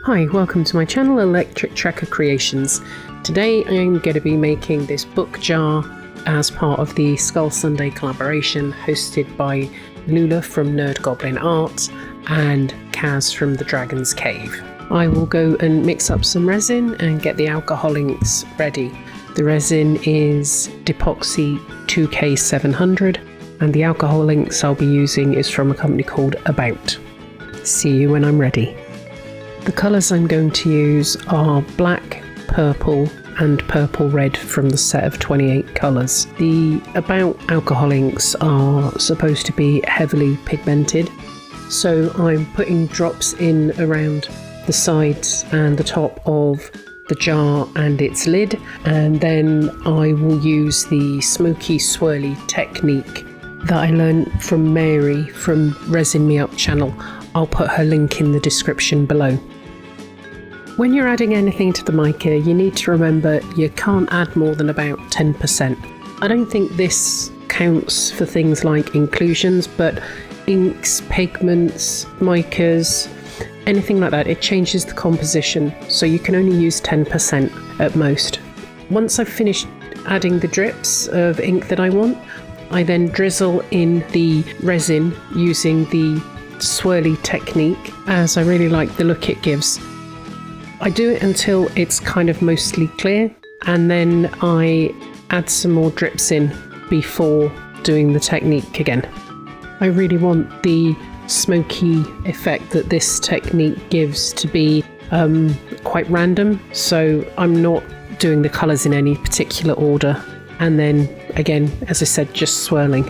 Hi, welcome to my channel Electric Tracker Creations. Today I'm going to be making this book jar as part of the Skull Sunday collaboration hosted by Lula from Nerd Goblin Art and Kaz from the Dragon's Cave. I will go and mix up some resin and get the alcohol inks ready. The resin is Epoxy 2K700 and the alcohol inks I'll be using is from a company called About. See you when I'm ready. The colours I'm going to use are black, purple and purple red from the set of 28 colours. The About alcohol inks are supposed to be heavily pigmented, so I'm putting drops in around the sides and the top of the jar and its lid, and then I will use the Smoky swirly technique that I learned from Mary from Resin Me Up channel. I'll put her link in the description below. When you're adding anything to the mica, you need to remember you can't add more than about 10%. I don't think this counts for things like inclusions, but inks, pigments, micas, anything like that, it changes the composition, so you can only use 10% at most. Once I've finished adding the drips of ink that I want, I then drizzle in the resin using the swirly technique, as I really like the look it gives. I do it until it's kind of mostly clear, and then I add some more drips in before doing the technique again. I really want the smoky effect that this technique gives to be quite random, so I'm not doing the colours in any particular order, and then again, as I said, just swirling.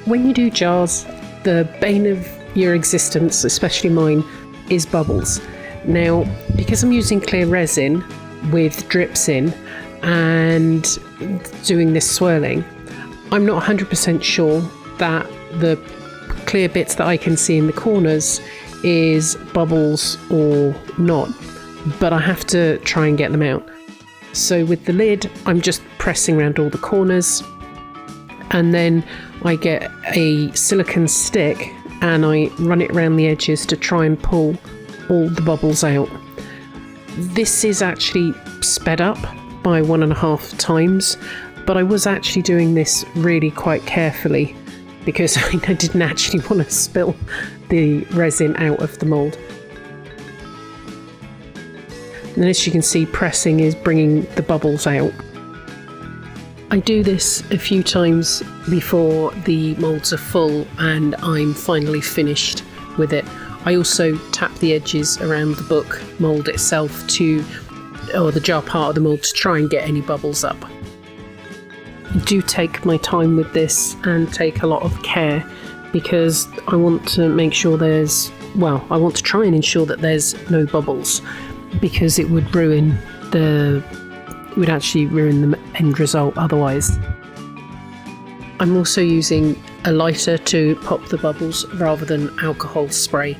When you do jars, the bane of your existence, especially mine, is bubbles. Now, because I'm using clear resin with drips in and doing this swirling, I'm not 100% sure that the clear bits that I can see in the corners is bubbles or not, but I have to try and get them out. So with the lid, I'm just pressing around all the corners, and then I get a silicone stick and I run it around the edges to try and pull all the bubbles out. This is actually sped up by 1.5 times, but I was actually doing this really quite carefully because I didn't actually want to spill the resin out of the mould. And as you can see, pressing is bringing the bubbles out. I do this a few times before the moulds are full and I'm finally finished with it. I also tap the edges around the book mould itself or the jar part of the mould, to try and get any bubbles up. I do take my time with this and take a lot of care because I want to make sure I want to try and ensure that there's no bubbles, because it would actually ruin the end result otherwise. I'm also using a lighter to pop the bubbles rather than alcohol spray.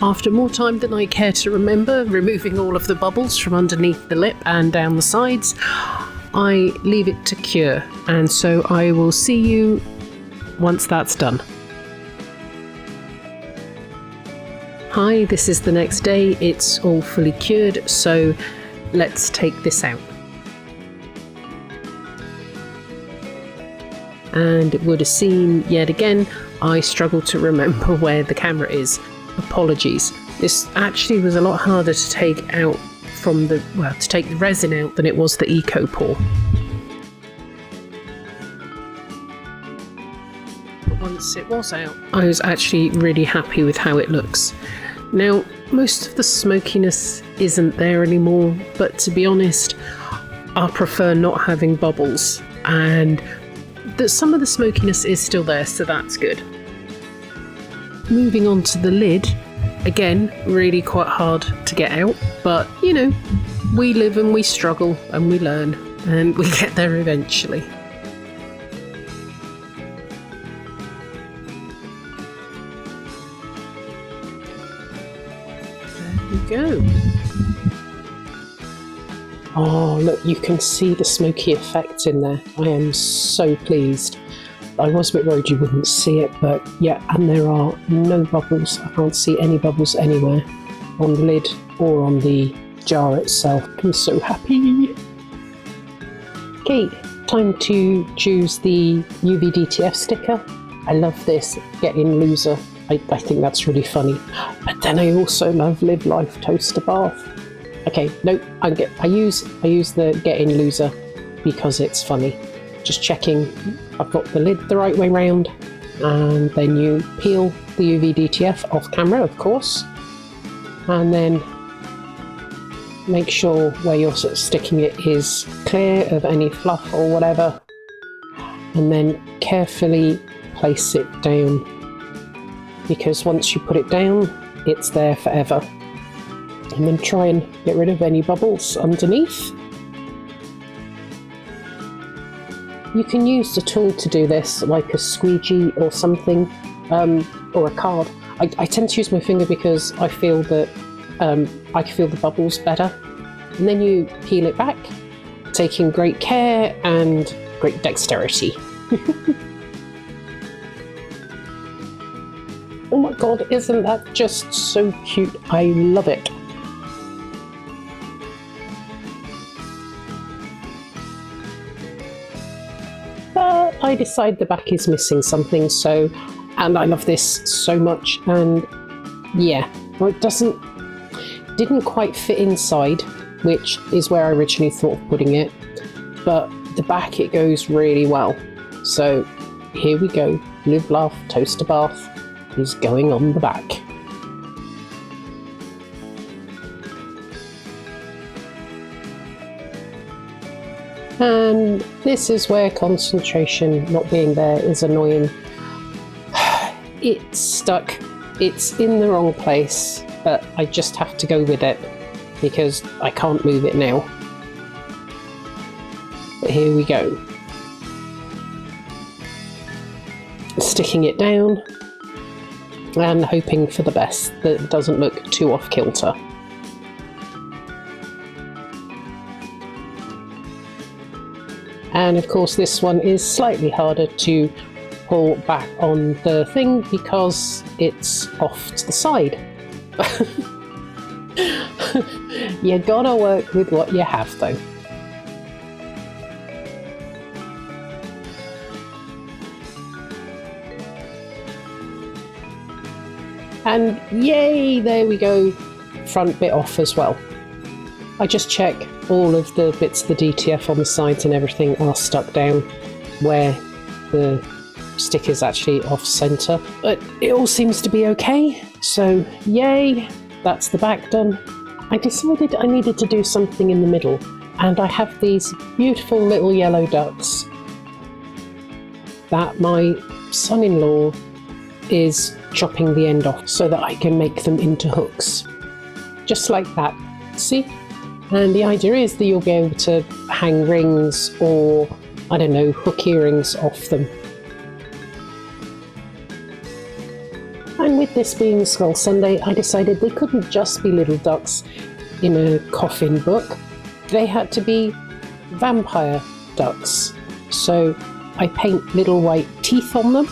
After more time than I care to remember, removing all of the bubbles from underneath the lip and down the sides, I leave it to cure, and so I will see you once that's done. Hi, this is the next day. It's all fully cured, so let's take this out. And it would have seen, yet again, I struggle to remember where the camera is. Apologies. This actually was a lot harder to take out to take the resin out than it was the eco pour. But once it was out, I was actually really happy with how it looks. Now, most of the smokiness isn't there anymore, but to be honest, I prefer not having bubbles, and some of the smokiness is still there, so that's good. Moving on to the lid, again, really quite hard to get out, but you know, we live and we struggle and we learn and we get there eventually. There we go. Oh, look, you can see the smoky effect in there. I am so pleased. I was a bit worried you wouldn't see it, but yeah, and there are no bubbles. I can't see any bubbles anywhere on the lid or on the jar itself. I'm so happy. Okay, time to choose the UV DTF sticker. I love this Get In Loser. I think that's really funny. But then I also love Live Life Toaster Bath. Okay, no, I use the Get In Loser because it's funny. Just checking I've got the lid the right way round, and then you peel the UV DTF off camera, of course, and then make sure where you're sort of sticking it is clear of any fluff or whatever, and then carefully place it down, because once you put it down, it's there forever. And then try and get rid of any bubbles underneath. You can use the tool to do this, like a squeegee or something, or a card. I tend to use my finger because I feel that I can feel the bubbles better. And then you peel it back, taking great care and great dexterity. Oh my god, isn't that just so cute? I love it. I decide the back is missing something, and I love this so much, and yeah, well, it didn't quite fit inside, which is where I originally thought of putting it, but the back, it goes really well. So here we go, Live Laugh Toaster Bath is going on the back. And this is where concentration not being there is annoying. It's stuck. It's in the wrong place, but I just have to go with it because I can't move it now. But here we go. Sticking it down and hoping for the best, that it doesn't look too off kilter. And of course this one is slightly harder to pull back on the thing because it's off to the side. You gotta work with what you have though. And yay, there we go, front bit off as well. I just check all of the bits of the DTF on the sides and everything are stuck down where the stick is actually off center, but it all seems to be okay, so yay, that's the back done. I decided I needed to do something in the middle, and I have these beautiful little yellow ducks that my son-in-law is chopping the end off so that I can make them into hooks, just like that, see? And the idea is that you'll be able to hang rings or, I don't know, hook earrings off them. And with this being Skull Sunday, I decided they couldn't just be little ducks in a coffin book. They had to be vampire ducks. So I paint little white teeth on them.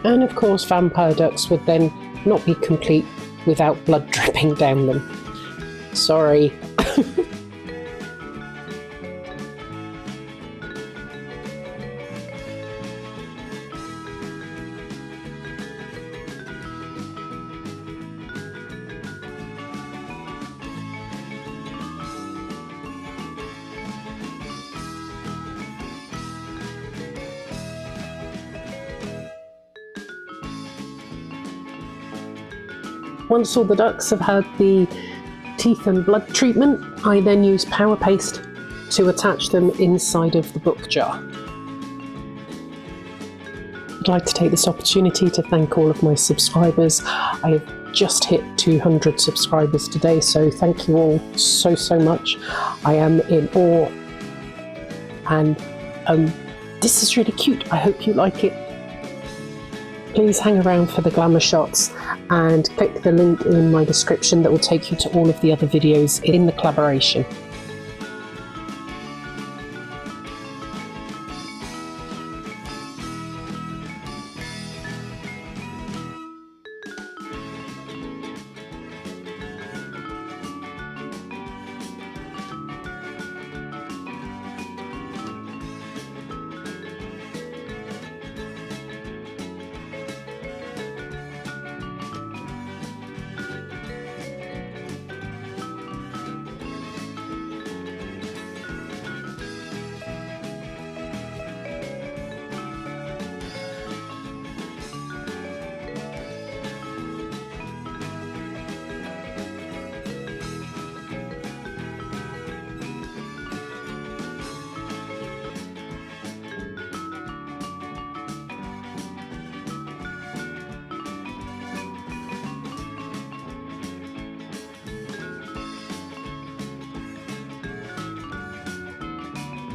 And of course vampire ducks would then not be complete without blood dripping down them. Sorry. Once all the ducks have had the teeth and blood treatment, I then use power paste to attach them inside of the book jar. I'd like to take this opportunity to thank all of my subscribers. I have just hit 200 subscribers today, so thank you all so much. I am in awe, and this is really cute. I hope you like it. Please hang around for the glamour shots and click the link in my description that will take you to all of the other videos in the collaboration.